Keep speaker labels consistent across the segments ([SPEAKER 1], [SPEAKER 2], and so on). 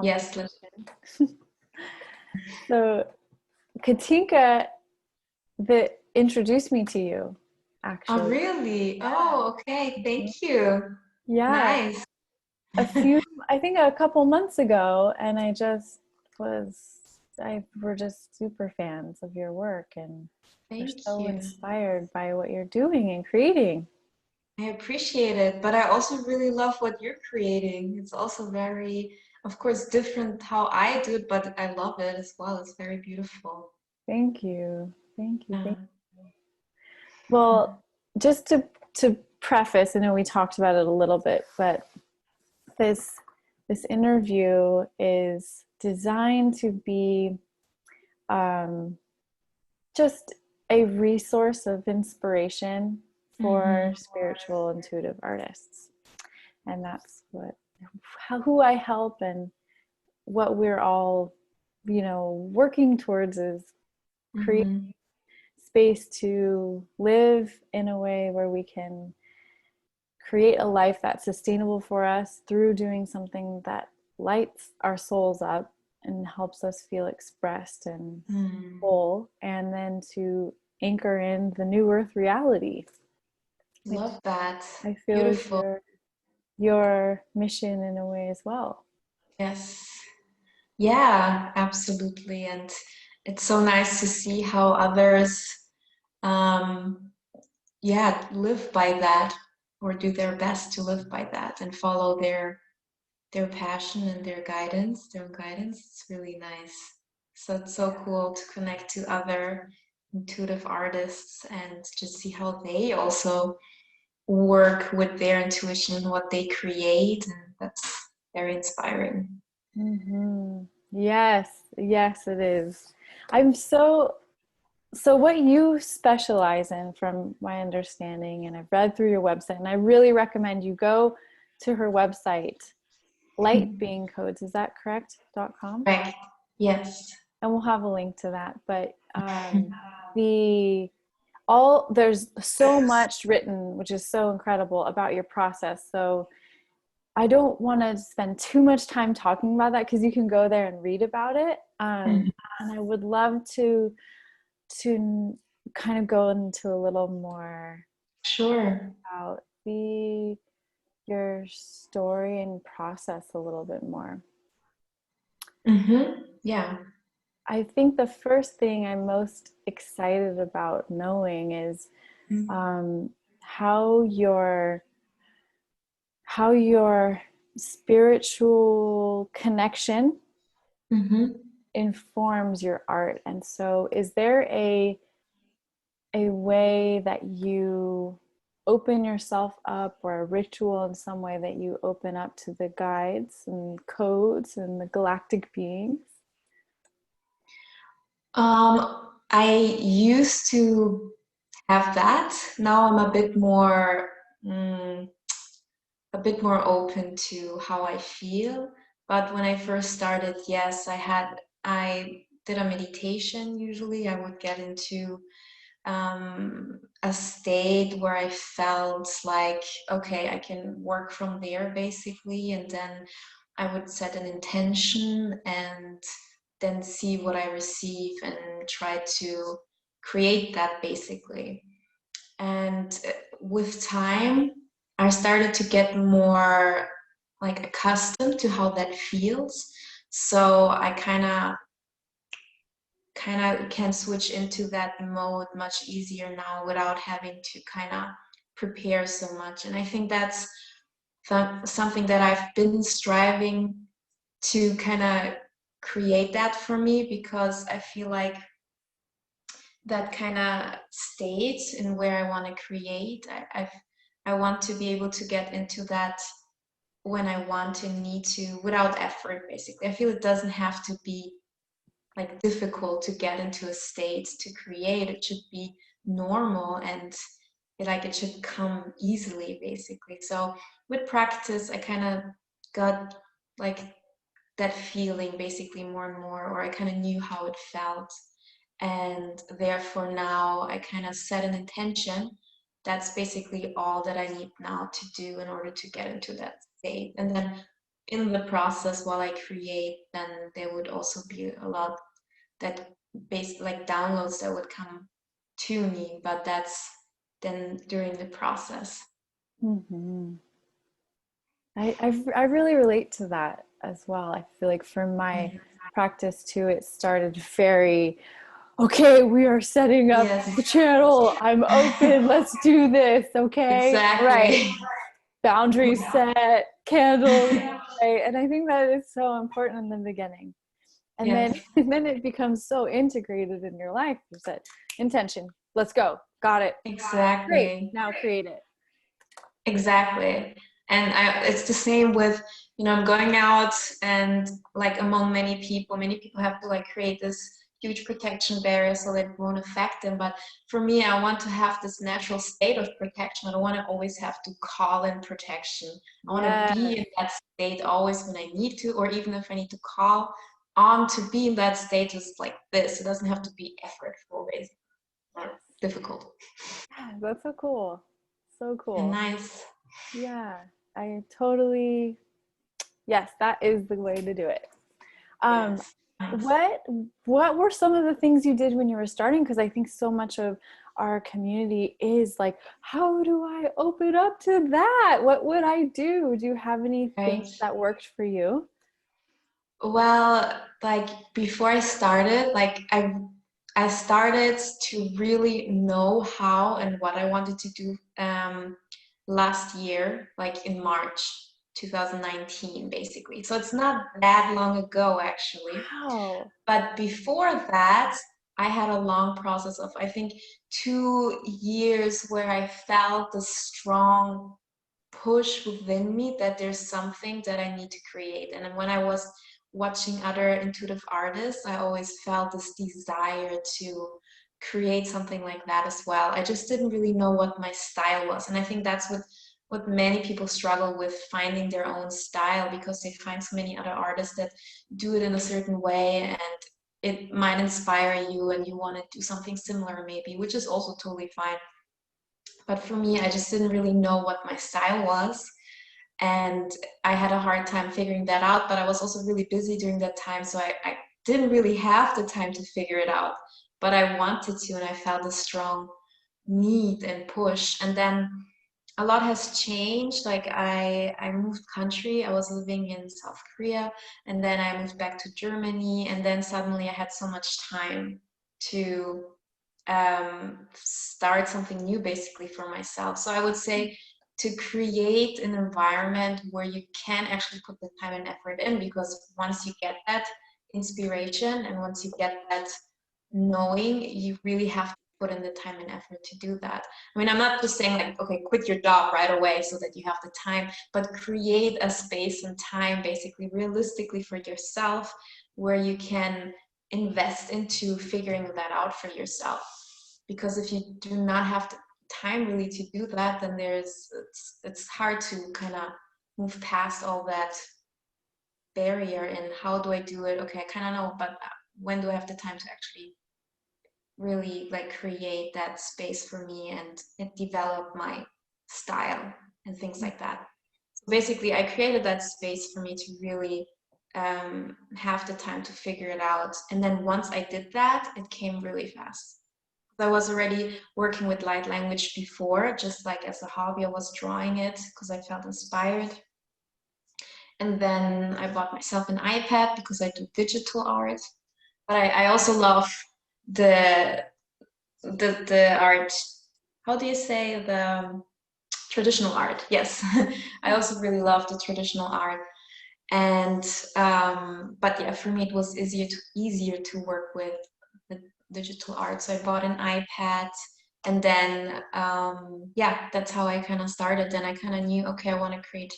[SPEAKER 1] Yes.
[SPEAKER 2] conversation. So Katinka that introduced me to you,
[SPEAKER 1] Oh,
[SPEAKER 2] actually.
[SPEAKER 1] really?
[SPEAKER 2] Yeah.
[SPEAKER 1] Oh, okay.
[SPEAKER 2] Mhm.
[SPEAKER 1] Thank you.
[SPEAKER 2] Yeah,
[SPEAKER 1] Nice.
[SPEAKER 2] a few, I think a couple months ago, and we're just super fans of your work, and we're
[SPEAKER 1] Thank
[SPEAKER 2] so
[SPEAKER 1] you.
[SPEAKER 2] inspired by what you're doing and creating.
[SPEAKER 1] I appreciate it, but I also really love what you're creating. It's also very, of course, different how I do it, but I love it as well. It's very beautiful.
[SPEAKER 2] Thank you. Thank you. Thank
[SPEAKER 1] Yeah.
[SPEAKER 2] you. Well, just to preface, I know we talked about it a little bit, but this this interview is designed to be um, just a resource of inspiration for
[SPEAKER 1] Mm-hmm.
[SPEAKER 2] spiritual intuitive artists, and that's who I help, and what we're all working towards is create
[SPEAKER 1] Mm-hmm.
[SPEAKER 2] space to live in a way where we can create a life that's sustainable for us through doing something that lights our souls up and helps us feel expressed and
[SPEAKER 1] Mm.
[SPEAKER 2] whole, and then to anchor in the new earth reality, which
[SPEAKER 1] Love that.
[SPEAKER 2] I feel is
[SPEAKER 1] Beautiful.
[SPEAKER 2] your mission in a way as well.
[SPEAKER 1] Yes. Yeah, absolutely. And it's so nice to see how others, um, yeah, live by that or do their best to live by that and follow their passion and their guidance. It's really nice. So it's so cool to connect to other intuitive artists and just see how they also work with their intuition, what they create, and that's very inspiring.
[SPEAKER 2] Mm-hmm. Yes, yes, it is. I'm so what you specialize in, from my understanding, and I've read through your website, and I really recommend you go to her website, lightbeingcodes, is that correct? .com?
[SPEAKER 1] Correct. Yes.
[SPEAKER 2] And we'll have a link to that. But the all there's so much written, which is so incredible, about your process. So I don't want to spend too much time talking about that, because you can go there and read about it.
[SPEAKER 1] Mhm.
[SPEAKER 2] And I would love to kind of go into a little more
[SPEAKER 1] Sure.
[SPEAKER 2] about the your story and process a little bit more.
[SPEAKER 1] Yeah.
[SPEAKER 2] I think the first thing I'm most excited about knowing is um, how your spiritual connection
[SPEAKER 1] Mm-hmm.
[SPEAKER 2] informs your art. And so, is there a way that you open yourself up, or a ritual in some way that you open up to the guides and codes and the galactic beings?
[SPEAKER 1] I used to have that. Now I'm mm, a bit more open to how I feel. But when I first started, yes, I did a meditation. Usually, I would get into a state where I felt like, okay, I can work from there basically, and then I would set an intention and then see what I receive and try to create that basically. And with time, I started to get more like accustomed to how that feels. So I kind of can switch into that mode much easier now without having to kind of prepare so much. And I think that's something that I've been striving to kind of create that for me, because I feel like that kind of state in where I want to create, I want to be able to get into that when I want to, need to, without effort basically. I feel it doesn't have to be like difficult to get into a state to create. It should be normal, and it should come easily basically. So with practice I kind of got like that feeling basically more and more, or I kind of knew how it felt, and therefore now I kind of set an intention. That's basically all that I need now to do in order to get into that state. And then in the process while I create, then there would also be a lot that like downloads that would come to me, but that's then during the process.
[SPEAKER 2] Mm-hmm. I really relate to that as well. I feel like for my
[SPEAKER 1] Mhm.
[SPEAKER 2] practice too, it started very, okay, we are setting up
[SPEAKER 1] Yes.
[SPEAKER 2] the channel. I'm open. Let's do this. Okay. All right.
[SPEAKER 1] Exactly.
[SPEAKER 2] Boundaries set, candles. Right. And I think that is so important in the beginning. And then,
[SPEAKER 1] Yes.
[SPEAKER 2] and then it becomes so integrated in your life. You said intention. Let's go. Got it. Great.
[SPEAKER 1] Exactly.
[SPEAKER 2] Now create it.
[SPEAKER 1] Exactly. And it's the same with, I'm going out and like among many people have to like create this huge protection barrier so that it won't affect them. But for me, I want to have this natural state of protection. I don't want to always have to call in protection. I want to be
[SPEAKER 2] Yes.
[SPEAKER 1] in that state always when I need to, or even if I need to call on to be in that state just like this. It doesn't have to be effortful, basically, or difficult.
[SPEAKER 2] Yeah, that's so cool. So
[SPEAKER 1] And
[SPEAKER 2] cool.
[SPEAKER 1] nice.
[SPEAKER 2] Yeah, I totally, yes, that is the way to do it. Um,
[SPEAKER 1] Yes. Nice.
[SPEAKER 2] what what were some of the things you did when you were starting? Because I think so much of our community is like, how do I open up to that? What would I do? Do you have any things
[SPEAKER 1] Right.
[SPEAKER 2] that worked for you?
[SPEAKER 1] Well, like before I started, like I started to really know how and what I wanted to do last year, like in March 2019, basically. So it's not that long ago, actually.
[SPEAKER 2] Wow.
[SPEAKER 1] But before that, I had a long process of, I think, 2 years where I felt the strong push within me that there's something that I need to create. And then when I was watching other intuitive artists, I always felt this desire to create something like that as well. I just didn't really know what my style was. And I think that's what many people struggle with, finding their own style, because they find so many other artists that do it in a certain way, and it might inspire you and you want to do something similar maybe, which is also totally fine. But for me, I just didn't really know what my style was. And I had a hard time figuring that out, but I was also really busy during that time. So I didn't really have the time to figure it out, but I wanted to, and I felt a strong need and push. And then a lot has changed. Like I moved country. I was living in South Korea, and then I moved back to Germany, and then suddenly I had so much time to start something new basically for myself. So I would say to create an environment where you can actually put the time and effort in, because once you get that inspiration and once you get that knowing, you really have to put in the time and effort to do that. I mean, I'm not just saying like, okay, quit your job right away so that you have the time, but create a space and time basically realistically for yourself where you can invest into figuring that out for yourself. Because if you do not have the time really to do that, then it's hard to kind of move past all that barrier. And how do I do it? Okay, I kind of know, but when do I have the time to actually really like create that space for me and develop my style and things like that? So basically, I created that space for me to really have the time to figure it out. And then once I did that, it came really fast. I was already working with light language before, just like as a hobby. I was drawing it because I felt inspired. And then I bought myself an iPad because I do digital art. But I also love the the art. How do you say the traditional art? Yes, I also really love the traditional art. And but yeah, for me it was easier to work with the digital art. So I bought an iPad, and then yeah, that's how I kind of started. Then I kind of knew, okay, I want to create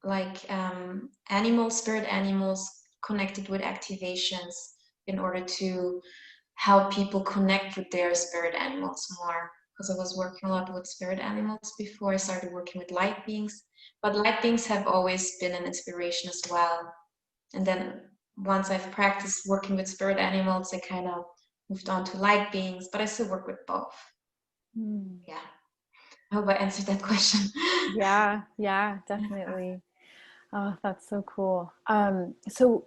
[SPEAKER 1] like animals, spirit animals connected with activations in order to help people connect with their spirit animals more. Because I was working a lot with spirit animals before I started working with light beings. But light beings have always been an inspiration as well. And then once I've practiced working with spirit animals, I kind of moved on to light beings, but I still work with both.
[SPEAKER 2] Hmm.
[SPEAKER 1] Yeah. I hope I answered that question.
[SPEAKER 2] Yeah, yeah, definitely. Oh, that's so cool. So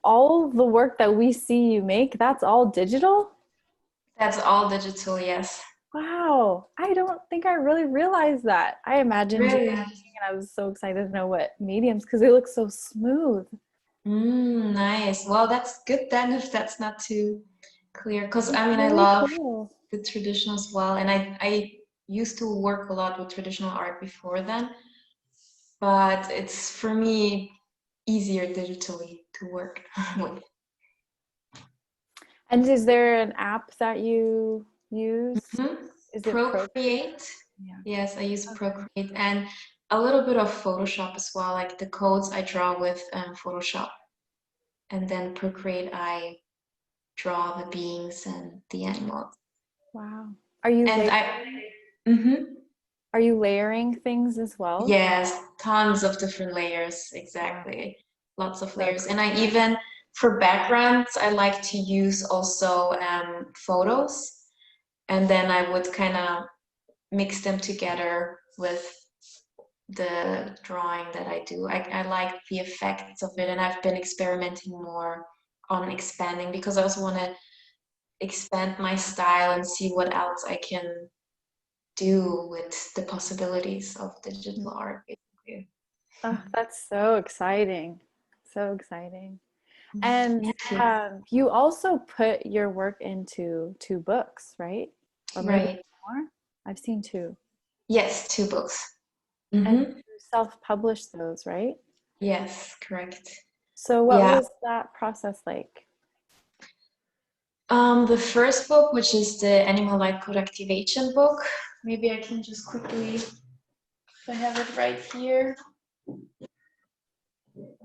[SPEAKER 2] all the work that we see you make, that's all digital?
[SPEAKER 1] That's all digital, yes.
[SPEAKER 2] Wow. I don't think I really realized that. I imagined you
[SPEAKER 1] Really?
[SPEAKER 2] painting and I was so excited to know what mediums because they look so smooth.
[SPEAKER 1] Nice. Well, that's good then if that's not too clear. Because
[SPEAKER 2] It's
[SPEAKER 1] I mean, I
[SPEAKER 2] really
[SPEAKER 1] love
[SPEAKER 2] cool.
[SPEAKER 1] the traditional as well. And I used to work a lot with traditional art before then, but it's for me easier digitally to work with.
[SPEAKER 2] And is there an app that you use?
[SPEAKER 1] Mhm.
[SPEAKER 2] Is it Procreate?
[SPEAKER 1] Procreate.
[SPEAKER 2] Yeah.
[SPEAKER 1] Yes, I use
[SPEAKER 2] Okay.
[SPEAKER 1] Procreate and a little bit of Photoshop as well. Like the codes I draw with Photoshop. And then Procreate, I draw the beings and the animals.
[SPEAKER 2] Wow. Are you
[SPEAKER 1] And
[SPEAKER 2] la-
[SPEAKER 1] mhm.
[SPEAKER 2] are you layering things as well?
[SPEAKER 1] Yes, tons of different layers,
[SPEAKER 2] Wow.
[SPEAKER 1] exactly. Lots of
[SPEAKER 2] So
[SPEAKER 1] layers.
[SPEAKER 2] cool.
[SPEAKER 1] And I even, for backgrounds, I like to use also photos. And then I would kind of mix them together with the drawing that I do. I like the effects of it, and I've been experimenting more on expanding because I also want to expand my style and see what else I can do with the possibilities of digital art, basically.
[SPEAKER 2] Oh, that's so exciting. So exciting. And
[SPEAKER 1] Thank you.
[SPEAKER 2] you also put your work into two books, right? Or maybe
[SPEAKER 1] Right.
[SPEAKER 2] more? I've seen two.
[SPEAKER 1] Yes, two books.
[SPEAKER 2] And
[SPEAKER 1] Mm-hmm.
[SPEAKER 2] you self-published those, right?
[SPEAKER 1] Yes, correct.
[SPEAKER 2] So what
[SPEAKER 1] Yeah.
[SPEAKER 2] was that process like?
[SPEAKER 1] The first book, which is the Animal Light Code Activation book, maybe I can just quickly, if I have it right here.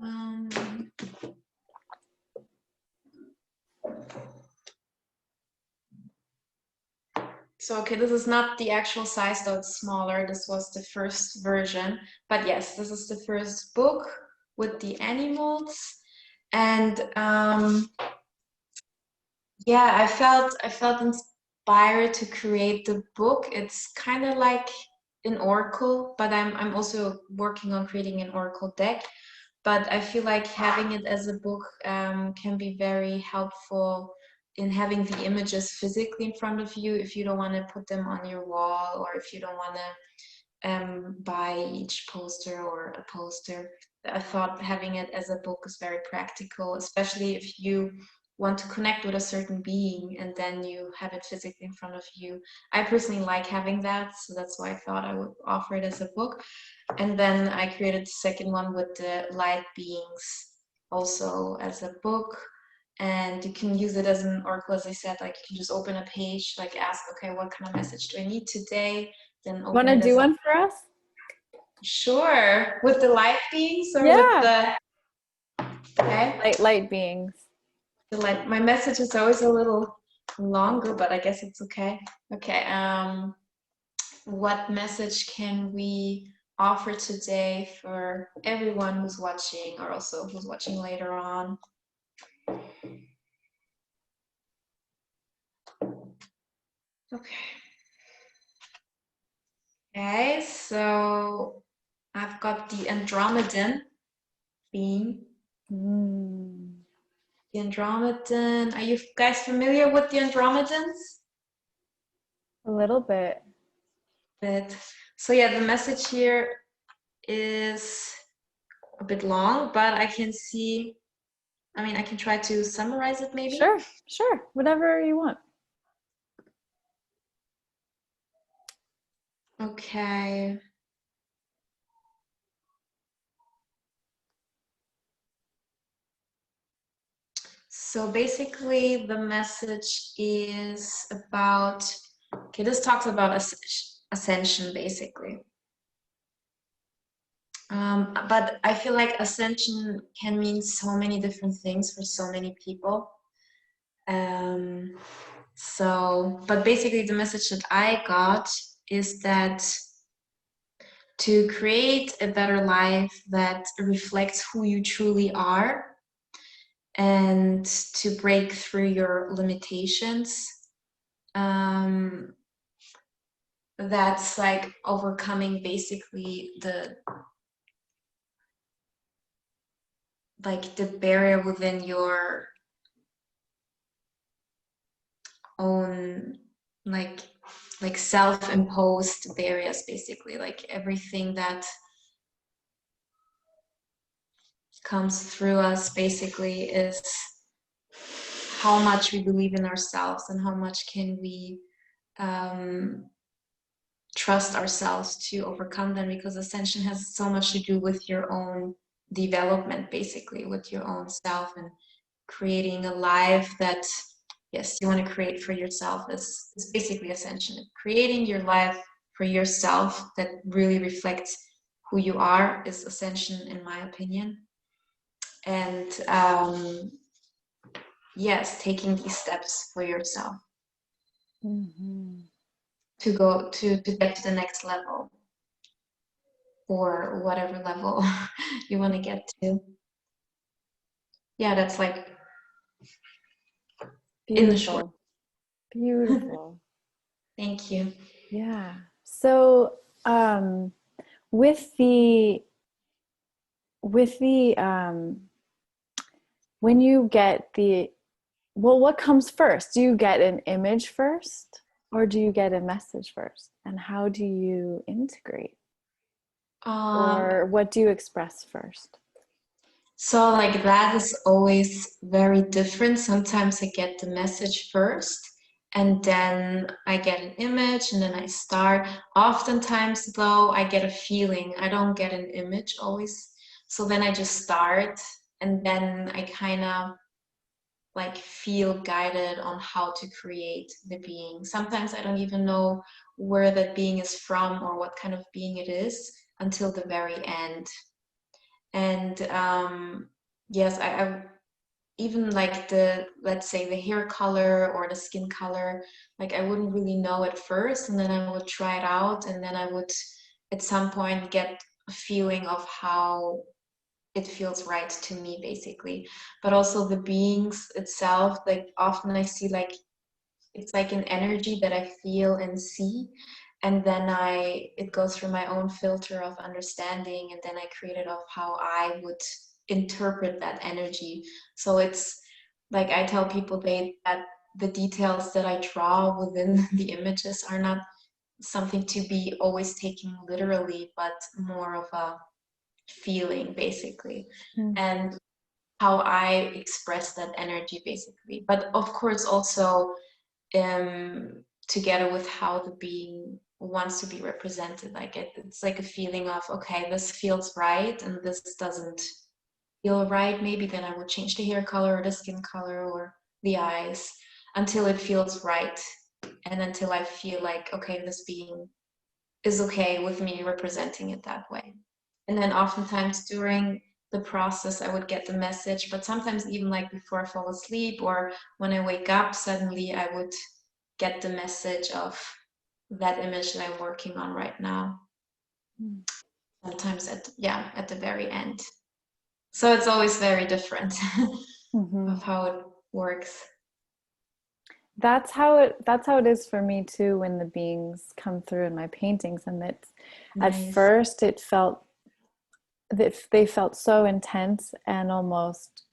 [SPEAKER 1] Um, so, okay, this is not the actual size, though it's smaller. This was the first version. But yes, this is the first book with the animals. And yeah, I felt inspired to create the book. It's kind of like an oracle, but I'm also working on creating an oracle deck. But I feel like having it as a book can be very helpful in having the images physically in front of you if you don't want to put them on your wall or if you don't want to buy each poster or a poster. I thought having it as a book is very practical, especially if you want to connect with a certain being and then you have it physically in front of you. I personally like having that, so that's why I thought I would offer it as a book. And then I created the second one with the light beings also as a book. And you can use it as an oracle, as I said, like you can just open a page, like ask, okay, what kind of message do I need today? Then
[SPEAKER 2] Want
[SPEAKER 1] open
[SPEAKER 2] to
[SPEAKER 1] it
[SPEAKER 2] do
[SPEAKER 1] as a,
[SPEAKER 2] one for us?
[SPEAKER 1] sure, with the light beings or with
[SPEAKER 2] Yeah.
[SPEAKER 1] the, okay.
[SPEAKER 2] Light beings.
[SPEAKER 1] The light, my message is always a little longer, but I guess it's okay. Okay, what message can we offer today for everyone who's watching or also who's watching later on? Okay. Okay, so I've got the Andromedan being.
[SPEAKER 2] Mm,
[SPEAKER 1] The Andromedan. Are you guys familiar with the Andromedans?
[SPEAKER 2] a little bit.
[SPEAKER 1] But so yeah, the message here is a bit long, but I can see, I mean, I can try to summarize it maybe.
[SPEAKER 2] Sure, sure. Whatever you want.
[SPEAKER 1] Okay. So basically the message is about, okay, this talks about ascension basically. But I feel like ascension can mean so many different things for so many people. But basically the message that I got is that to create a better life that reflects who you truly are and to break through your limitations, that's like overcoming basically like the barrier within your own, like self-imposed barriers, basically, like everything that comes through us basically is how much we believe in ourselves and how much can we trust ourselves to overcome them, because ascension has so much to do with your own development, basically, with your own self, and creating a life that, yes, you want to create for yourself is basically ascension. Creating your life for yourself that really reflects who you are is ascension, in my opinion. And yes, taking these steps for yourself to go to get to the next level, or whatever level you want to get to. Yeah, that's like in the short.
[SPEAKER 2] Beautiful.
[SPEAKER 1] Thank you.
[SPEAKER 2] Yeah. So with the when you get the, well, what comes first? Do you get an image first, or do you get a message first? And how do you integrate? Or what do you express first?
[SPEAKER 1] So like that is always very different. Sometimes I get the message first, and then I get an image, and then I start. Oftentimes though, I get a feeling. I don't get an image always. So then I just start, and then I kind of like feel guided on how to create the being. Sometimes I don't even know where that being is from or what kind of being it is until the very end. And yes, I even like the, let's say, the hair color or the skin color, like I wouldn't really know at first, and then I would try it out, and then I would at some point get a feeling of how it feels right to me, basically. But also the beings itself, like often I see like it's like an energy that I feel and see, and then it goes through my own filter of understanding, and then I create it of how I would interpret that energy. So it's like I tell people that the details that I draw within the images are not something to be always taken literally, but more of a feeling, basically. And how I express that energy, basically. But of course also together with how the being wants to be represented. Like it's like a feeling of, okay, this feels right and this doesn't feel right. Maybe then I would change the hair color or the skin color or the eyes until it feels right, and until I feel like, okay, this being is okay with me representing it that way. And then oftentimes during the process I would get the message, but sometimes even like before I fall asleep or when I wake up, suddenly I would get the message of that image that I'm working on right now. Sometimes at the very end. So it's always very different of how it works.
[SPEAKER 2] That's how it is for me too when the beings come through in my paintings. And it's
[SPEAKER 1] Nice.
[SPEAKER 2] At first it felt that they felt so intense and almost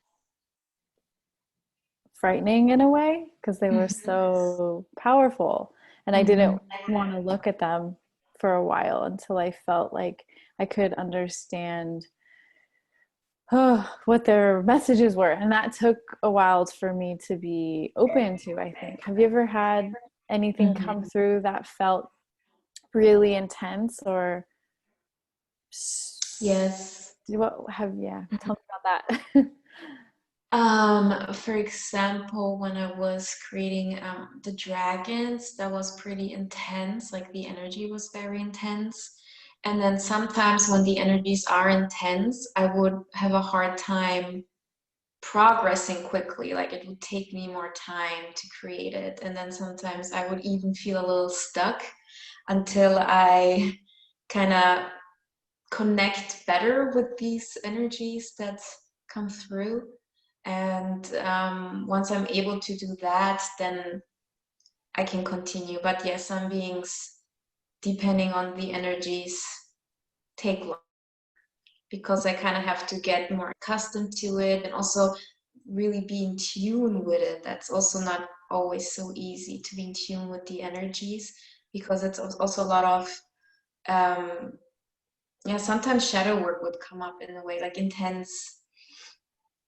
[SPEAKER 2] frightening in a way, because they were so powerful, and I didn't want to look at them for a while until I felt like I could understand what their messages were. And that took a while for me to be open to, I think. Have you ever had anything come through that felt really intense? Or
[SPEAKER 1] Yes.
[SPEAKER 2] Tell me about that.
[SPEAKER 1] For example, when I was creating the dragons, that was pretty intense. Like the energy was very intense. And then sometimes when the energies are intense, I would have a hard time progressing quickly. Like it would take me more time to create it. And then sometimes I would even feel a little stuck until I kind of connect better with these energies that come through. And once I'm able to do that, then I can continue. But yes, some beings, depending on the energies, take long. because I kind of have to get more accustomed to it, and also really be in tune with it. That's also not always so easy, to be in tune with the energies, because it's also a lot of yeah, sometimes shadow work would come up in a way, like intense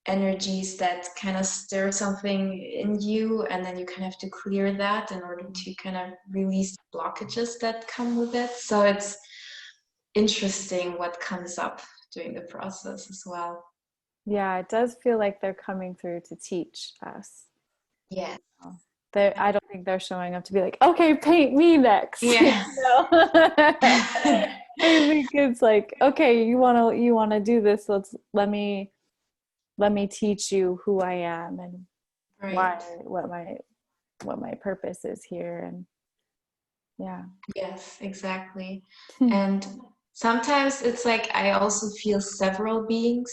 [SPEAKER 1] energies that kind of stir something in you, and then you kind of have to clear that in order to kind of release blockages that come with it. So it's interesting what comes up during the process as well.
[SPEAKER 2] Yeah, it does feel like they're coming through to teach us.
[SPEAKER 1] Yeah.
[SPEAKER 2] I don't think they're showing up to be like, okay, paint me next.
[SPEAKER 1] Yeah.
[SPEAKER 2] I think it's like, okay, you wanna do this. Let me teach you who I am and why
[SPEAKER 1] Right.
[SPEAKER 2] what my purpose is here. And yeah.
[SPEAKER 1] Yes, exactly. And sometimes it's like I also feel several beings,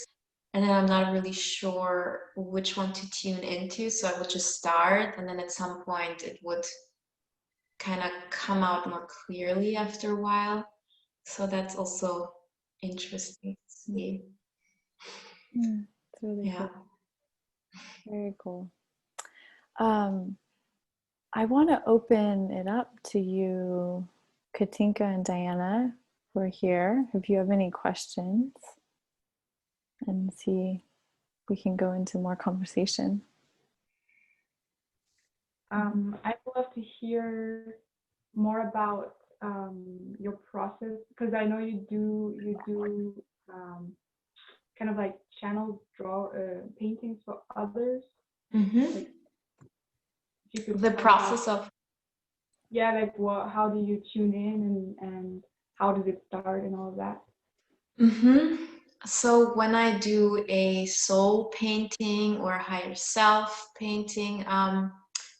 [SPEAKER 1] and then I'm not really sure which one to tune into. So I would just start, and then at some point it would kind of come out more clearly after a while. So that's also interesting to see.
[SPEAKER 2] It's really
[SPEAKER 1] Yeah.
[SPEAKER 2] cool. Very cool. Um, I want to open it up to you, Katinka and Diana, who are here. If you have any questions, and see if we can go into more conversation.
[SPEAKER 3] I'd love to hear more about your process, because I know you do kind of like channel draw paintings for others.
[SPEAKER 1] Mm-hmm.
[SPEAKER 3] Like, if you could
[SPEAKER 1] The
[SPEAKER 3] talk
[SPEAKER 1] process
[SPEAKER 3] about,
[SPEAKER 1] of
[SPEAKER 3] yeah, like how do you tune in, and how does it start and all of that?
[SPEAKER 1] Mm-hmm. So when I do a soul painting or a higher self painting,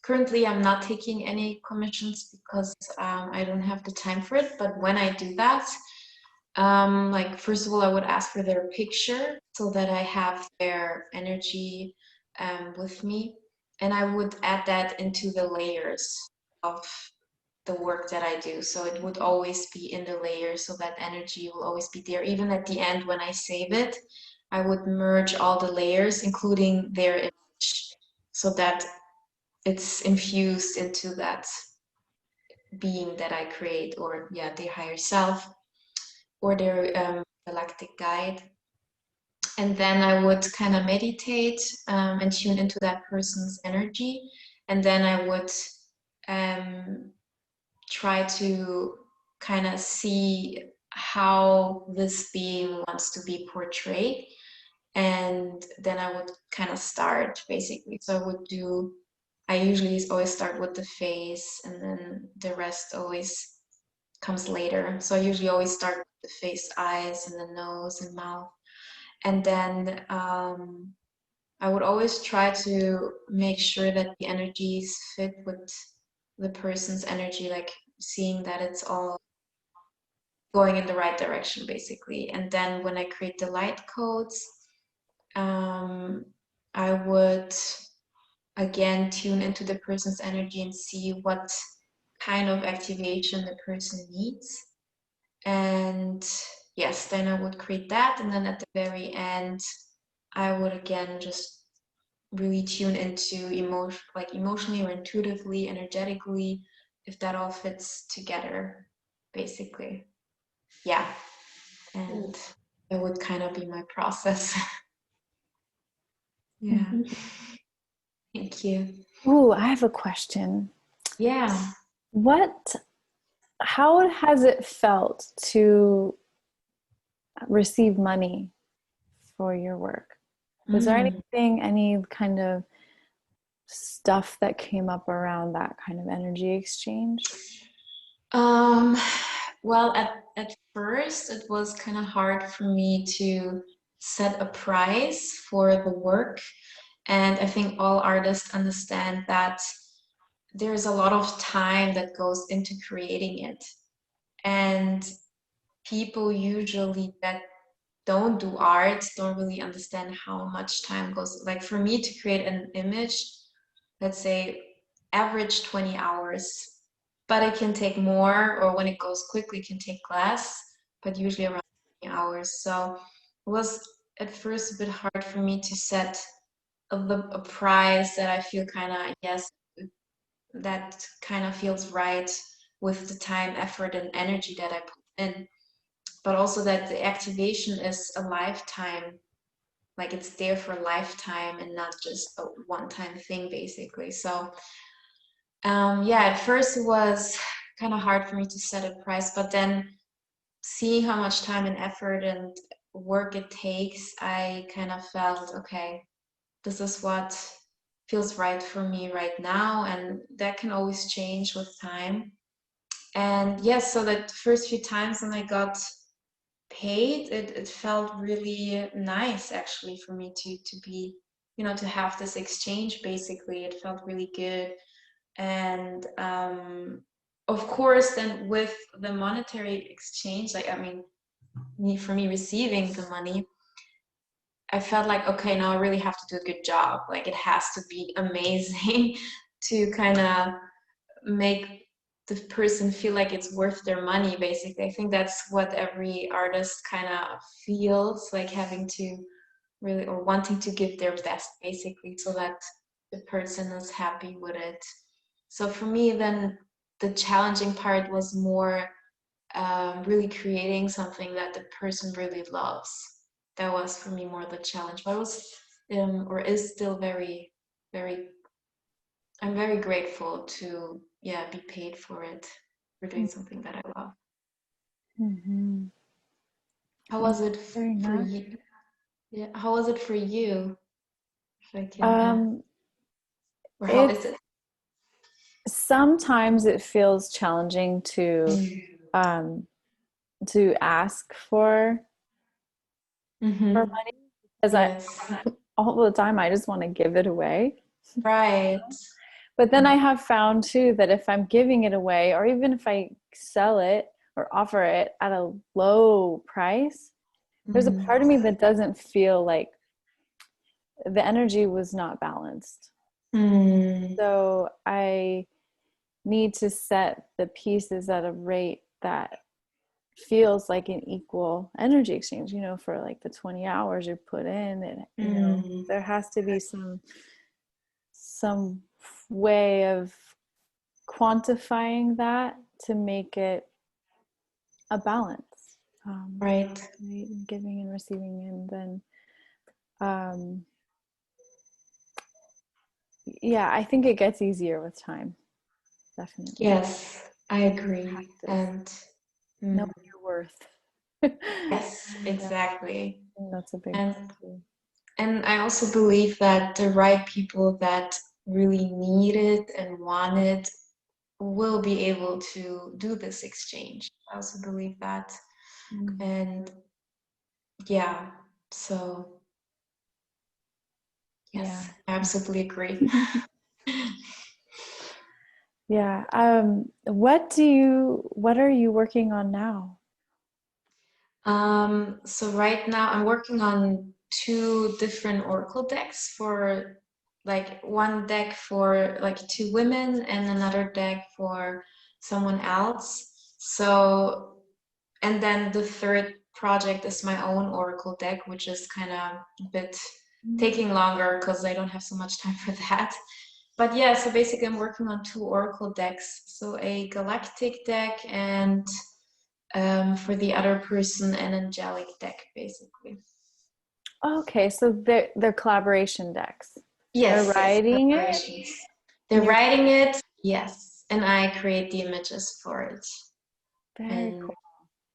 [SPEAKER 1] currently I'm not taking any commissions because I don't have the time for it. But when I do that, like first of all, I would ask for their picture so that I have their energy with me, and I would add that into the layers of the work that I do. So it would always be in the layers, so that energy will always be there. Even at the end, when I save it, I would merge all the layers, including their image, so that it's infused into that being that I create, or yeah, their higher self, or their galactic guide. And then I would kind of meditate and tune into that person's energy. And then I would try to kind of see how this being wants to be portrayed. And then I would kind of start basically. So I usually always start with the face, and then the rest always comes later. So I usually always start with the face, eyes, and the nose and mouth. And then I would always try to make sure that the energies fit with the person's energy, like seeing that it's all going in the right direction, basically. And then when I create the light codes, I would again tune into the person's energy and see what kind of activation the person needs. And yes, then I would create that. And then at the very end, I would again just really tune into emotionally or intuitively, energetically, if that all fits together, basically. Yeah. And it would kind of be my process. Yeah. Thank you.
[SPEAKER 2] Ooh, I have a question.
[SPEAKER 1] Yeah.
[SPEAKER 2] How has it felt to receive money for your work? Was there any kind of stuff that came up around that kind of energy exchange?
[SPEAKER 1] Well, at first it was kind of hard for me to set a price for the work. And I think all artists understand that there's a lot of time that goes into creating it. And people usually that don't do art don't really understand how much time goes. Like for me to create an image, let's say average 20 hours, but it can take more, or when it goes quickly, it can take less, but usually around 20 hours. So was at first a bit hard for me to set a price that I feel kind of, yes, that kind of feels right with the time, effort, and energy that I put in. But also that the activation is a lifetime, like it's there for a lifetime and not just a one-time thing, basically. So yeah, at first it was kind of hard for me to set a price, but then seeing how much time and effort and work it takes, I kind of felt, okay, this is what feels right for me right now, and that can always change with time. And yes, so that first few times when I got paid, it felt really nice actually for me to be, you know, to have this exchange. Basically it felt really good. And of course then with the monetary exchange, like, I mean, for me receiving the money, I felt like, okay, now I really have to do a good job. Like it has to be amazing to kind of make the person feel like it's worth their money, basically. I think that's what every artist kind of feels, like having to really, or wanting to give their best, basically, so that the person is happy with it. So for me, then the challenging part was more really creating something that the person really loves. That was for me more the challenge, but it was or is still very, very, I'm very grateful to, yeah, be paid for it, for doing something that I love.
[SPEAKER 2] Mm-hmm.
[SPEAKER 1] How was it
[SPEAKER 2] Very
[SPEAKER 1] for
[SPEAKER 2] nice.
[SPEAKER 1] you? Yeah, how was it for you? If I can ask, or how is
[SPEAKER 2] It's
[SPEAKER 1] it?
[SPEAKER 2] sometimes it feels challenging um, to ask for
[SPEAKER 1] Mm-hmm.
[SPEAKER 2] money because I
[SPEAKER 1] Yes.
[SPEAKER 2] all the time I just want to give it away.
[SPEAKER 1] Right.
[SPEAKER 2] But then I have found too that if I'm giving it away, or even if I sell it or offer it at a low price, there's a
[SPEAKER 1] Mm-hmm.
[SPEAKER 2] part of me that doesn't feel like the energy was not balanced.
[SPEAKER 1] Mm.
[SPEAKER 2] So I need to set the pieces at a rate that feels like an equal energy exchange, for like the 20 hours you put in, and
[SPEAKER 1] Mm.
[SPEAKER 2] there has to be some way of quantifying that to make it a balance,
[SPEAKER 1] Right.
[SPEAKER 2] right? Giving and receiving, and then yeah, I think it gets easier with time, definitely.
[SPEAKER 1] Yes, I agree.
[SPEAKER 2] Practice,
[SPEAKER 1] And
[SPEAKER 2] know
[SPEAKER 1] mm,
[SPEAKER 2] your worth.
[SPEAKER 1] yes,
[SPEAKER 2] Yeah,
[SPEAKER 1] exactly.
[SPEAKER 2] that's a big
[SPEAKER 1] And
[SPEAKER 2] part too.
[SPEAKER 1] and I also believe that the right people that really need it and want it will be able to do this exchange. I also believe that. And yeah, so
[SPEAKER 2] Yeah.
[SPEAKER 1] yes, I absolutely agree.
[SPEAKER 2] Yeah. What are you working on now?
[SPEAKER 1] So right now I'm working on two different oracle decks, for like one deck for like two women and another deck for someone else. So, and then the third project is my own oracle deck, which is kind of a bit taking longer because I don't have so much time for that. But yeah, so basically I'm working on two oracle decks. So a galactic deck and for the other person an angelic deck, basically.
[SPEAKER 2] Okay, so they're collaboration decks. They're
[SPEAKER 1] Yes, yes,
[SPEAKER 2] writing it,
[SPEAKER 1] collaborations. They're
[SPEAKER 2] and you're
[SPEAKER 1] writing it, yes, and I create the images for it.
[SPEAKER 2] very
[SPEAKER 1] And
[SPEAKER 2] cool.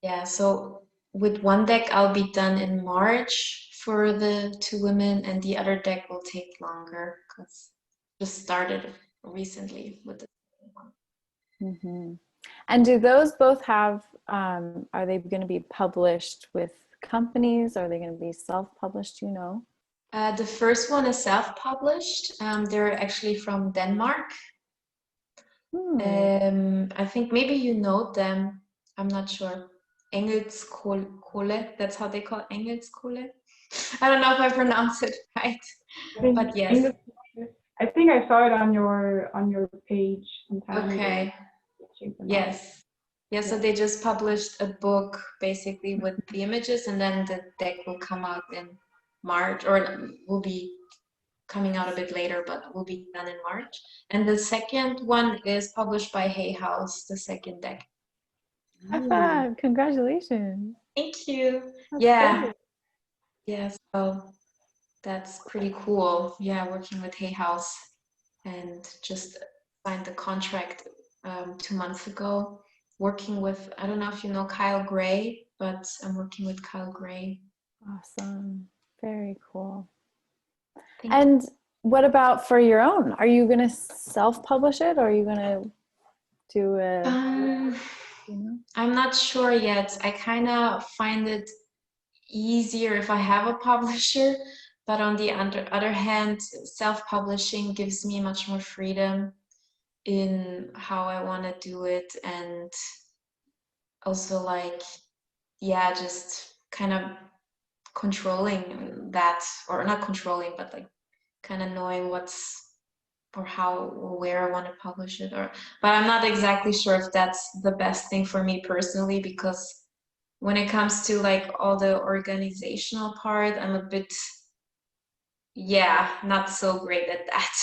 [SPEAKER 1] yeah, so with one deck I'll be done in March for the two women, and the other deck will take longer because just started recently with the second one.
[SPEAKER 2] Mm-hmm. And do those both have, are they going to be published with companies? Are they going to be self-published,
[SPEAKER 1] The first one is self-published. They're actually from Denmark.
[SPEAKER 2] Hmm.
[SPEAKER 1] I think maybe you know them. I'm not sure. Engelskole, that's how they call it, Engelskole. I don't know if I pronounce it right,
[SPEAKER 3] I think
[SPEAKER 1] but yes.
[SPEAKER 3] English. I think I saw it on your page some time ago.
[SPEAKER 1] Okay.
[SPEAKER 3] Check them out.
[SPEAKER 1] Yes. Yeah, so they just published a book basically with the images, and then the deck will come out in March, or will be coming out a bit later, but will be done in March. And the second one is published by Hay House, the second deck.
[SPEAKER 2] High five. Congratulations.
[SPEAKER 1] Thank you.
[SPEAKER 2] That's
[SPEAKER 1] Yeah.
[SPEAKER 2] great.
[SPEAKER 1] Yeah, so that's pretty cool. Yeah, working with Hay House, and just signed the contract 2 months ago. Working with, I don't know if you know Kyle Gray, but I'm working with Kyle Gray.
[SPEAKER 2] Awesome. Very cool.
[SPEAKER 1] Thank you.
[SPEAKER 2] And what about for your own? Are you going to self-publish it, or are you going to do a, you know?
[SPEAKER 1] I'm not sure yet. I kind of find it easier if I have a publisher, but on the other hand, self-publishing gives me much more freedom in how I want to do it, and also like, yeah, just kind of controlling that, or not controlling, but like kind of knowing what's, or how or where I want to publish it, or, but I'm not exactly sure if that's the best thing for me personally, because when it comes to like all the organizational part, I'm a bit, yeah, not so great at that.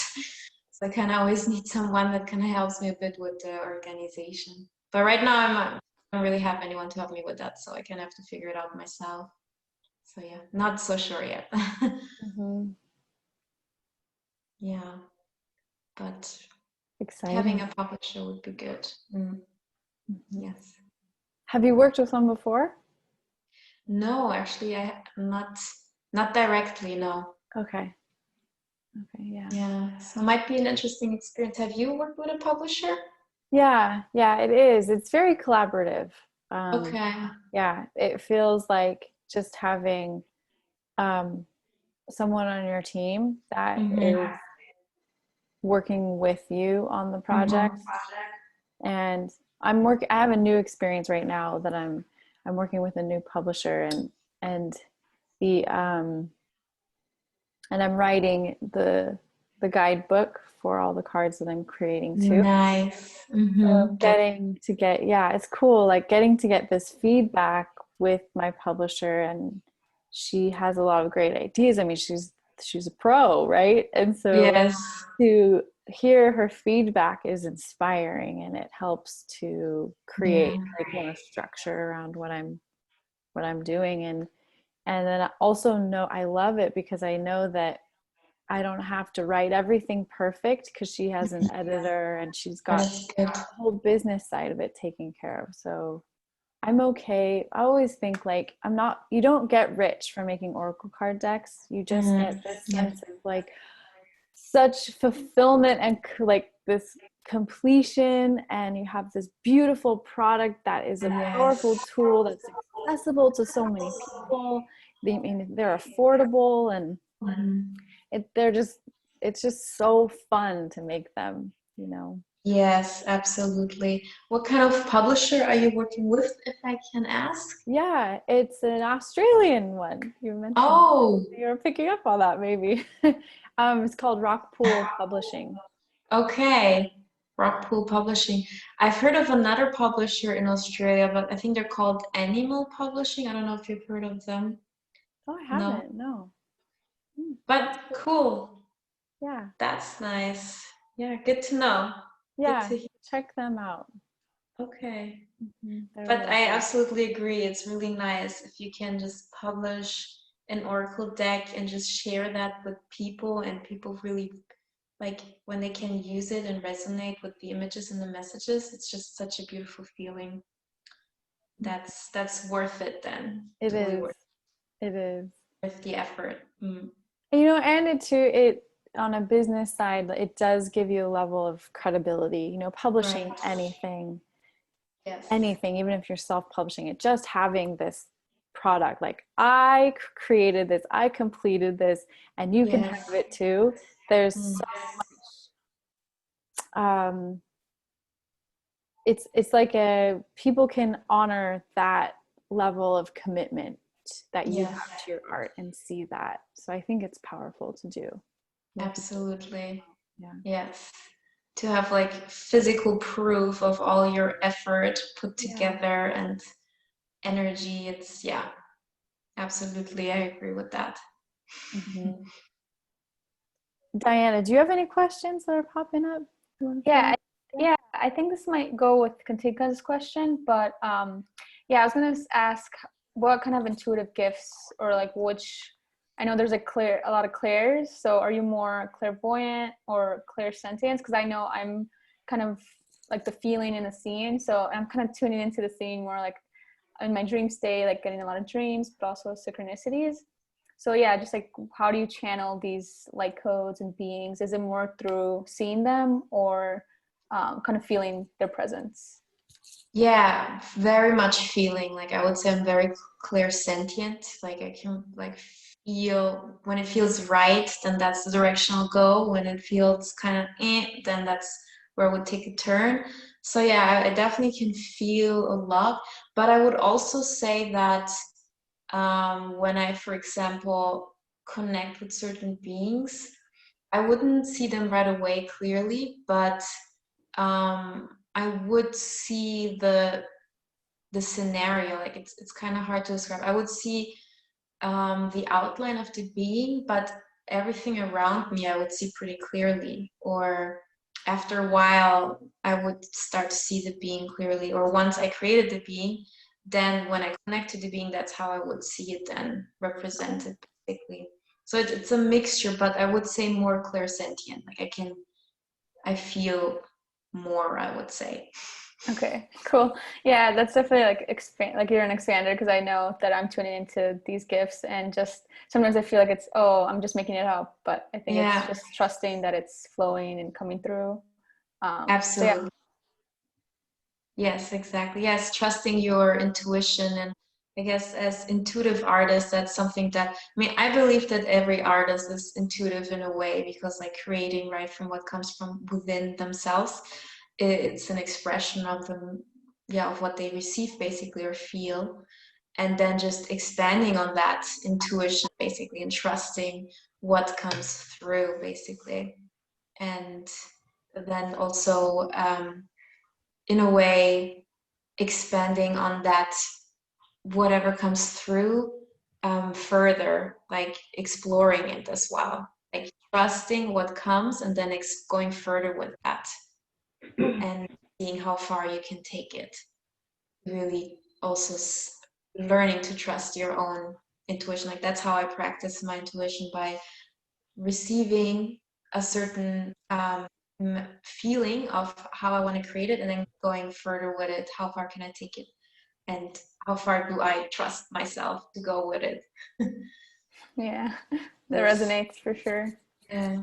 [SPEAKER 1] So I kind of always need someone that kind of helps me a bit with the organization. But right now I don't really have anyone to help me with that, so I kind of have to figure it out myself. So yeah, not so sure yet.
[SPEAKER 2] Mm-hmm.
[SPEAKER 1] Yeah, but
[SPEAKER 2] Exciting.
[SPEAKER 1] having a publisher would be good.
[SPEAKER 2] Mm-hmm.
[SPEAKER 1] Yes.
[SPEAKER 2] Have you worked with one before?
[SPEAKER 1] No, actually, I not directly. No.
[SPEAKER 2] Okay. Okay. Yeah.
[SPEAKER 1] Yeah. So it might be an interesting experience. Have you worked with a publisher?
[SPEAKER 2] Yeah. Yeah. It is. It's very collaborative.
[SPEAKER 1] Okay.
[SPEAKER 2] Yeah. It feels like just having someone on your team that is working with you on the project. And I have a new experience right now that I'm working with a new publisher, and the and I'm writing the guidebook for all the cards that I'm creating too.
[SPEAKER 1] Nice.
[SPEAKER 2] So it's cool, like getting to get this feedback with my publisher, and she has a lot of great ideas. I mean, she's a pro, right? And so
[SPEAKER 1] Yes.
[SPEAKER 2] to hear her feedback is inspiring, and it helps to create like more structure around what I'm doing. And then I also know I love it because I know that I don't have to write everything perfect, because she has an editor and she's got the whole business side of it taken care of. So I'm okay. I always think like you don't get rich from making oracle card decks. You just get this sense of like such fulfillment and like this completion, and you have this beautiful product that is a powerful tool that's accessible to so many people. I mean, they're affordable, and it's just so fun to make them, you know.
[SPEAKER 1] Yes, absolutely. What kind of publisher are you working with, if I can ask?
[SPEAKER 2] Yeah, it's an Australian one. You mentioned.
[SPEAKER 1] Oh,
[SPEAKER 2] You're picking up on that, maybe. It's called Rockpool Publishing.
[SPEAKER 1] okay. Rockpool Publishing. I've heard of another publisher in Australia, but I think they're called Animal Publishing. I don't know if you've heard of them.
[SPEAKER 2] Oh, I
[SPEAKER 1] No.
[SPEAKER 2] haven't. No.
[SPEAKER 1] But cool.
[SPEAKER 2] Yeah.
[SPEAKER 1] That's nice. Yeah, good to know.
[SPEAKER 2] Yeah.
[SPEAKER 1] Good to hear.
[SPEAKER 2] Check them out.
[SPEAKER 1] Okay.
[SPEAKER 2] They're
[SPEAKER 1] But I
[SPEAKER 2] lovely.
[SPEAKER 1] absolutely agree. It's really nice if you can just publish an Oracle deck and just share that with people, and people really like when they can use it and resonate with the images and the messages. It's just such a beautiful feeling. That's worth it then.
[SPEAKER 2] It
[SPEAKER 1] Totally
[SPEAKER 2] is. It is.
[SPEAKER 1] worth the effort.
[SPEAKER 2] You know, and it on a business side, it does give you a level of credibility. You know, publishing
[SPEAKER 1] Right.
[SPEAKER 2] anything,
[SPEAKER 1] Yes.
[SPEAKER 2] even if you're self-publishing it, just having this product, like I created this, I completed this, and you can have it too. There's so much. It's like people can honor that level of commitment that you have to your art and see that. So I think it's powerful to do.
[SPEAKER 1] Absolutely.
[SPEAKER 2] Yeah.
[SPEAKER 1] Yes. to have like physical proof of all your effort put
[SPEAKER 3] Yeah.
[SPEAKER 1] together and energy. It's, yeah, absolutely, I agree with that.
[SPEAKER 2] Mm-hmm. Diana, do you have any questions that are popping up?
[SPEAKER 4] Yeah, I think this might go with Kantika's question, but yeah, I was gonna ask what kind of intuitive gifts, or like which, I know there's a lot of clairs, so are you more clairvoyant or clairsentient? Because I know I'm kind of like the feeling in the scene, so I'm kind of tuning into the scene more like in my dream state, like getting a lot of dreams, but also synchronicities. So yeah, just like how do you channel these light codes and beings? Is it more through seeing them, or kind of feeling their presence?
[SPEAKER 1] Yeah, very much feeling. Like I would say I'm very clairsentient. Like I can like feel when it feels right, then that's the direction I'll go. When it feels kind of then that's where I would take a turn. So yeah, I definitely can feel a lot. But I would also say that when I, for example, connect with certain beings, I wouldn't see them right away clearly, but I would see the scenario. Like it's kind of hard to describe. I would see the outline of the being, but everything around me I would see pretty clearly. Or after a while, I would start to see the being clearly. Or once I created the being, then when I connect to the being, that's how I would see it then represented, basically. So it's a mixture, but I would say more clairsentient. Like I feel more, I would say.
[SPEAKER 4] Okay, cool. Yeah, that's definitely like expand, like you're an expander, because I know that I'm tuning into these gifts, and just sometimes I feel like it's, oh, I'm just making it up, but I think it's just trusting that it's flowing and coming through.
[SPEAKER 1] Absolutely.
[SPEAKER 4] So yeah.
[SPEAKER 1] Yes, exactly. Yes, trusting your intuition. And I guess as intuitive artists, that's something that, I mean, I believe that every artist is intuitive in a way, because like creating right from what comes from within themselves, it's an expression of them, yeah, of what they receive basically or feel. And then just expanding on that intuition basically, and trusting what comes through basically. And then also, in a way, expanding on that, whatever comes through, further, like exploring it as well, like trusting what comes and then going further with that, and seeing how far you can take it. Really also learning to trust your own intuition. Like that's how I practice my intuition, by receiving a certain feeling of how I want to create it, and then going further with it. How far can I take it? And how far do I trust myself to go with it?
[SPEAKER 4] Yeah, that resonates for sure.
[SPEAKER 1] Yeah.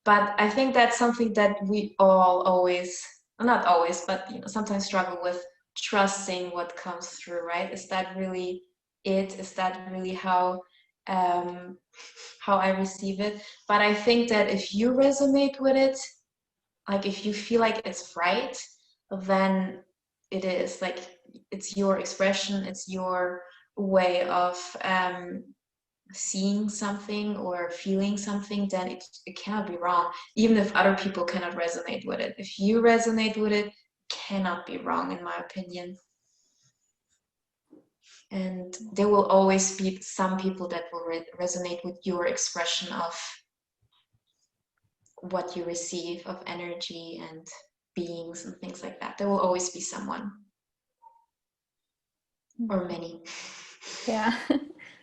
[SPEAKER 1] But I think that's something that we all always, not always, but sometimes struggle with, trusting what comes through, right? Is that really it? Is that really how I receive it? But I think that if you resonate with it, like if you feel like it's right, then it is. Like it's your expression, it's your way of seeing something or feeling something, then it cannot be wrong, even if other people cannot resonate with it. If you resonate with it, it cannot be wrong, in my opinion. And there will always be some people that will resonate with your expression of what you receive, of energy and beings and things like that. There will always be someone, or many.
[SPEAKER 4] Yeah.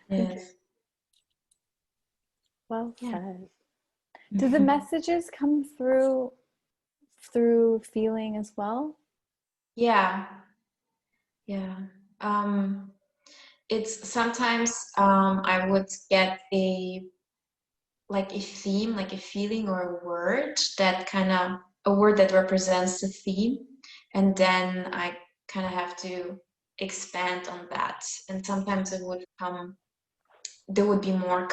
[SPEAKER 1] Yes.
[SPEAKER 2] Well
[SPEAKER 1] Yeah.
[SPEAKER 2] said. Do the messages come through feeling as well?
[SPEAKER 1] Yeah. It's sometimes I would get a theme, like a feeling or a word that a word that represents the theme, and then I kind of have to expand on that. And sometimes there would be more,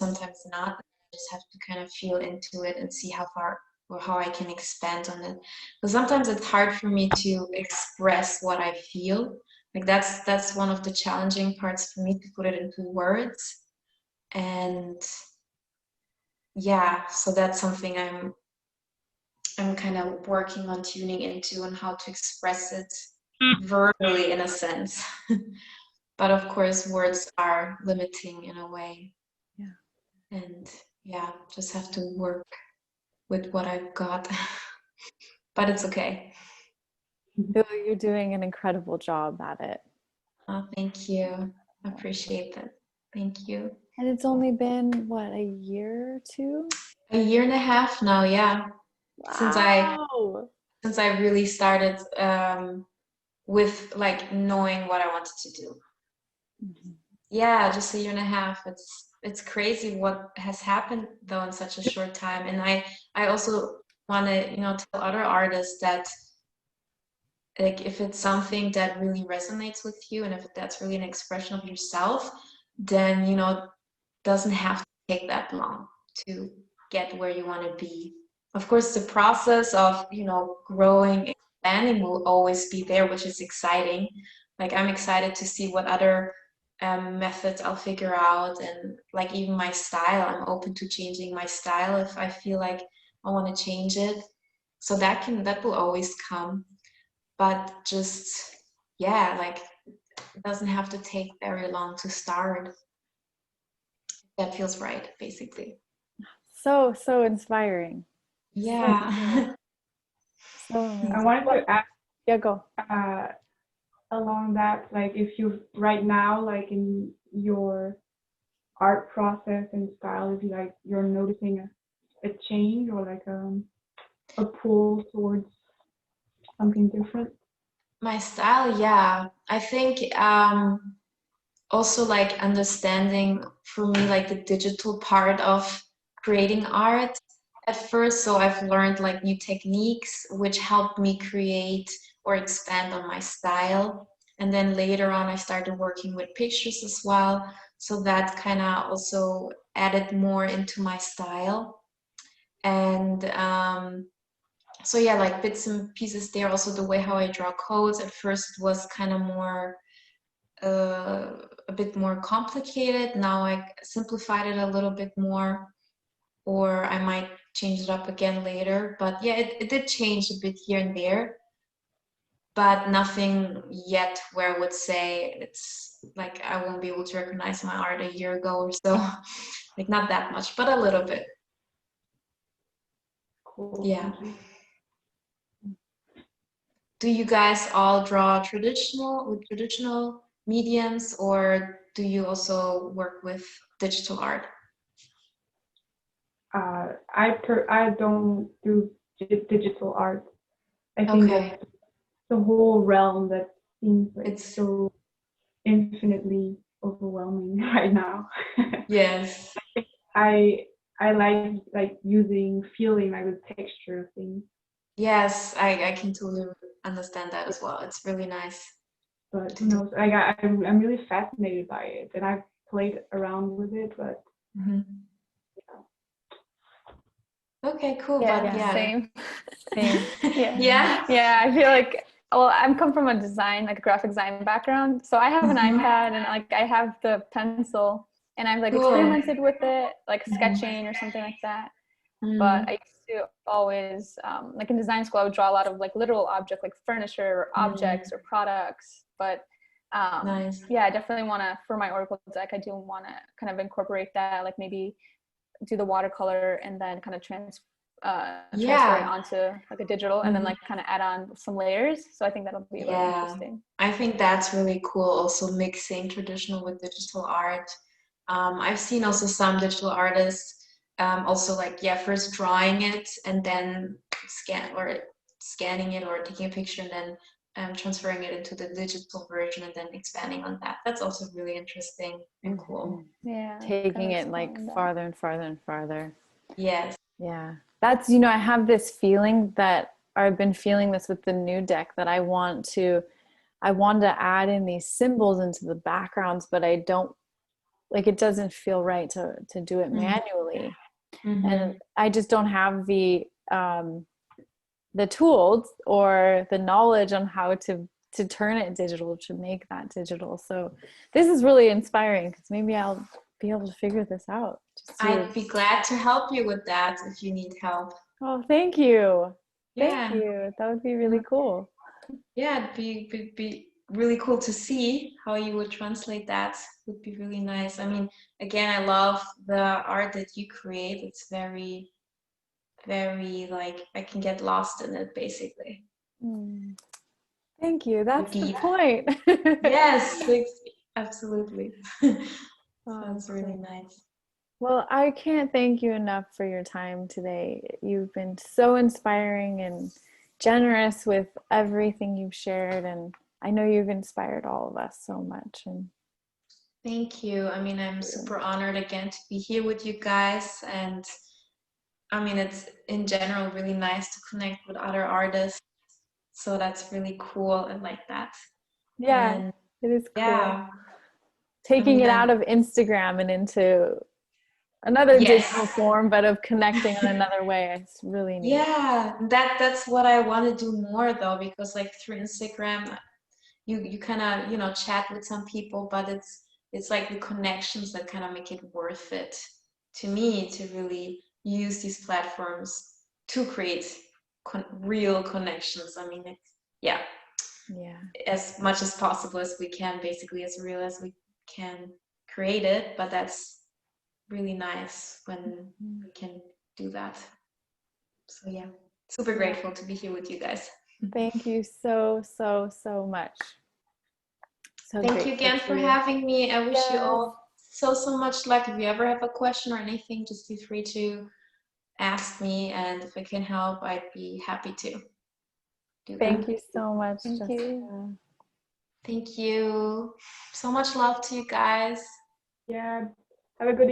[SPEAKER 1] sometimes not. I just have to kind of feel into it and see how far or how I can expand on it. Because sometimes it's hard for me to express what I feel. Like that's one of the challenging parts for me, to put it into words. And yeah, so that's something I'm kind of working on tuning into and how to express it verbally in a sense. But of course, words are limiting in a way.
[SPEAKER 2] Yeah.
[SPEAKER 1] And yeah, just have to work with what I've got. But it's okay.
[SPEAKER 2] You're doing an incredible job at it.
[SPEAKER 1] Oh, thank you. I appreciate that. Thank you.
[SPEAKER 2] And it's only been, what, a year or two?
[SPEAKER 1] A year and a half now, yeah.
[SPEAKER 2] Wow.
[SPEAKER 1] Since I really started with like knowing what I wanted to do.
[SPEAKER 2] Mm-hmm.
[SPEAKER 1] Yeah, just a year and a half. It's crazy what has happened though in such a short time. And I also want to, you know, tell other artists that like if it's something that really resonates with you and if that's really an expression of yourself, then you know, it doesn't have to take that long to get where you want to be. Of course, the process of, you know, growing, expanding will always be there, which is exciting. Like I'm excited to see what other methods I'll figure out, and like even my style, I'm open to changing my style if I feel like I want to change it. So that will always come. But just, yeah, like it doesn't have to take very long to start. That feels right, basically.
[SPEAKER 2] So inspiring.
[SPEAKER 1] Yeah.
[SPEAKER 2] So amazing.
[SPEAKER 3] I wanted to ask
[SPEAKER 2] Yeah, go.
[SPEAKER 3] along that, like if you right now, like in your art process and style, if you like you're noticing a change or like a pull towards something different.
[SPEAKER 1] My style, yeah. I think also like understanding for me like the digital part of creating art at first. So I've learned like new techniques which helped me create or expand on my style. And then later on I started working with pictures as well. So that kind of also added more into my style. And so yeah, like bits and pieces there. Also the way how I draw codes at first was kind of more a bit more complicated. Now I simplified it a little bit more, or I might change it up again later. But yeah, it did change a bit here and there, but nothing yet where I would say it's like I won't be able to recognize my art a year ago or so. Like not that much, but a little bit.
[SPEAKER 3] Cool.
[SPEAKER 1] Yeah.
[SPEAKER 3] Thank you.
[SPEAKER 1] Do you guys all draw with traditional mediums, or do you also work with digital art?
[SPEAKER 3] I don't do digital art. I think
[SPEAKER 1] Okay.
[SPEAKER 3] that's the whole realm that seems like
[SPEAKER 1] It's
[SPEAKER 3] so infinitely overwhelming right now.
[SPEAKER 1] yes.
[SPEAKER 3] I like using feeling like the texture of things,
[SPEAKER 1] Yes, I can totally understand that as well. It's really nice
[SPEAKER 3] but
[SPEAKER 1] to
[SPEAKER 3] who
[SPEAKER 1] do.
[SPEAKER 3] knows? I'm really fascinated by it, and I've played around with it, but
[SPEAKER 1] Mhm. Okay, cool.
[SPEAKER 4] Yeah,
[SPEAKER 1] But yeah.
[SPEAKER 4] same.
[SPEAKER 2] Same.
[SPEAKER 4] Yeah.
[SPEAKER 1] Yeah.
[SPEAKER 4] Yeah, I feel like, well, I'm come from a design, like a graphic design background. So I have an
[SPEAKER 1] Mhm.
[SPEAKER 4] iPad and like I have the pencil and I've like
[SPEAKER 1] Cool.
[SPEAKER 4] experimented with it, like
[SPEAKER 1] Mhm.
[SPEAKER 4] sketching or something like that. But
[SPEAKER 1] Mm.
[SPEAKER 4] I used to always, like in design school, I would draw a lot of like literal object, like furniture or objects or products. But
[SPEAKER 1] Nice.
[SPEAKER 4] yeah, I definitely want to, for my Oracle deck, I do want to kind of incorporate that, like maybe do the watercolor and then kind of transfer it onto like a digital and then
[SPEAKER 1] Mhm.
[SPEAKER 4] like kind of add on some layers. So I think that'll be really
[SPEAKER 1] Yeah.
[SPEAKER 4] interesting.
[SPEAKER 1] I think that's really cool. Also mixing traditional with digital art. I've seen also some digital artists also like, yeah, first drawing it and then scanning it or taking a picture and then transferring it into the digital version and then expanding on that. That's also really interesting and cool.
[SPEAKER 4] Yeah.
[SPEAKER 2] Taking
[SPEAKER 4] kind of
[SPEAKER 2] it like
[SPEAKER 4] exploring that.
[SPEAKER 2] farther and farther and farther.
[SPEAKER 1] Yes.
[SPEAKER 2] Yeah. That's, I have this feeling that I've been feeling this with the new deck that I want to add in these symbols into the backgrounds, but I don't like, it doesn't feel right to do it manually.
[SPEAKER 1] Mm-hmm.
[SPEAKER 2] And I just don't have the tools or the knowledge on how to turn it digital, to make that digital. So this is really inspiring because maybe I'll be able to figure this out.
[SPEAKER 1] I'd be glad to help you with that if you need help.
[SPEAKER 2] Oh, thank you.
[SPEAKER 1] Yeah.
[SPEAKER 2] Thank you. That would be really cool.
[SPEAKER 1] Yeah, it'd be really cool to see how you would translate that. Would be really nice. I mean, again, I love the art that you create. It's very, very like I can get lost in it basically.
[SPEAKER 2] Mm. Thank you. That's the
[SPEAKER 1] Deep.
[SPEAKER 2] point.
[SPEAKER 1] Yes, absolutely.
[SPEAKER 2] Oh,
[SPEAKER 1] Sounds really
[SPEAKER 2] cool.
[SPEAKER 1] nice.
[SPEAKER 2] Well, I can't thank you enough for your time today. You've been so inspiring and generous with everything you've shared, and I know you've inspired all of us so much. And
[SPEAKER 1] Thank you. I mean, I'm super honored again to be here with you guys. And I mean, it's in general really nice to connect with other artists. So that's really cool. I like that.
[SPEAKER 2] yeah,
[SPEAKER 1] And
[SPEAKER 2] it is cool.
[SPEAKER 1] yeah, I
[SPEAKER 2] Taking
[SPEAKER 1] mean,
[SPEAKER 2] it out of Instagram and into another
[SPEAKER 1] yes.
[SPEAKER 2] digital form, but of connecting on another way. It's really neat.
[SPEAKER 1] Yeah, that's what I want to do more though, because like through Instagram, you kind of, you know, chat with some people, but it's like the connections that kind of make it worth it to me to really use these platforms to create real connections. I mean, it's, yeah,
[SPEAKER 2] Yeah.
[SPEAKER 1] as much as possible as we can, basically as real as we can create it, but that's really nice when we can do that. So yeah, super grateful to be here with you guys.
[SPEAKER 2] Thank you so, so, so much. So
[SPEAKER 1] Thank you
[SPEAKER 2] grateful
[SPEAKER 1] again
[SPEAKER 2] to
[SPEAKER 1] for
[SPEAKER 2] you.
[SPEAKER 1] having me. I wish you
[SPEAKER 2] Yes.
[SPEAKER 1] all so much luck. If you ever have a question or anything, just feel free to ask me, and if I can help, I'd be happy to do that.
[SPEAKER 2] Thank you so much,
[SPEAKER 4] Thank
[SPEAKER 2] Jessica.
[SPEAKER 4] you.
[SPEAKER 1] Thank you. So much love to you guys.
[SPEAKER 3] Yeah. Have a good